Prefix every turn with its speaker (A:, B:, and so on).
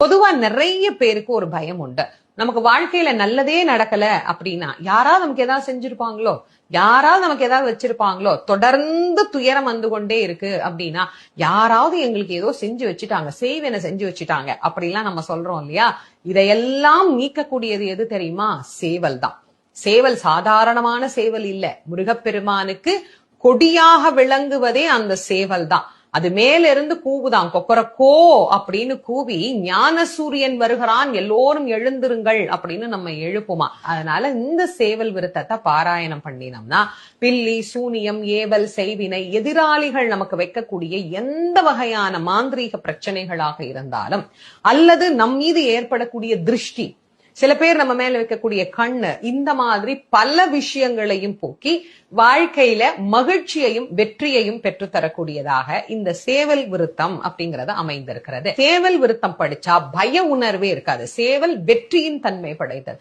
A: பொதுவா நிறைய பேருக்கு ஒரு பயம் உண்டு. நமக்கு வாழ்க்கையில நல்லதே நடக்கல அப்படின்னா, யாராவது நமக்கு ஏதாவது செஞ்சிருப்பாங்களோ, யாராவது நமக்கு ஏதாவது வச்சிருப்பாங்களோ, தொடர்ந்து துயரம் வந்து கொண்டே இருக்கு அப்படின்னா, யாராவது எங்களுக்கு ஏதோ செஞ்சு வச்சுட்டாங்க, செய்வன செஞ்சு வச்சுட்டாங்க அப்படிலாம் நம்ம சொல்றோம் இல்லையா? இதையெல்லாம் நீக்கக்கூடியது எது தெரியுமா? சேவல் தான். சேவல் சாதாரணமான சேவல் இல்ல. முருகப்பெருமானுக்கு கொடியாக விளங்குவதே அந்த சேவல் தான். அது மேல இருந்து கூவுதான், கொக்கரக்கோ அப்படின்னு கூவி ஞான சூரியன் வருகிறான், எல்லோரும் எழுந்திருங்கள் அப்படின்னு நம்ம எழுப்புமா. அதனால இந்த சேவல் விருத்தத்தை பாராயணம் பண்ணினோம்னா பில்லி, சூனியம், ஏவல், செய்வினை, எதிராளிகள் நமக்கு வைக்கக்கூடிய எந்த வகையான மாந்திரீக பிரச்சனைகளாக இருந்தாலும், அல்லது நம் மீது ஏற்படக்கூடிய திருஷ்டி, சில பேர் நம்ம மேல வைக்கக்கூடிய கண்ணு, இந்த மாதிரி பல விஷயங்களையும் போக்கி வாழ்க்கையில மகிழ்ச்சியையும் வெற்றியையும் பெற்றுத்தரக்கூடியதாக இந்த சேவல் விருத்தம் அப்படிங்கறது அமைந்திருக்கிறது. சேவல் விருத்தம் படிச்சா பய உணர்வே இருக்காது. சேவல் வெற்றியின் தன்மை படைத்தது.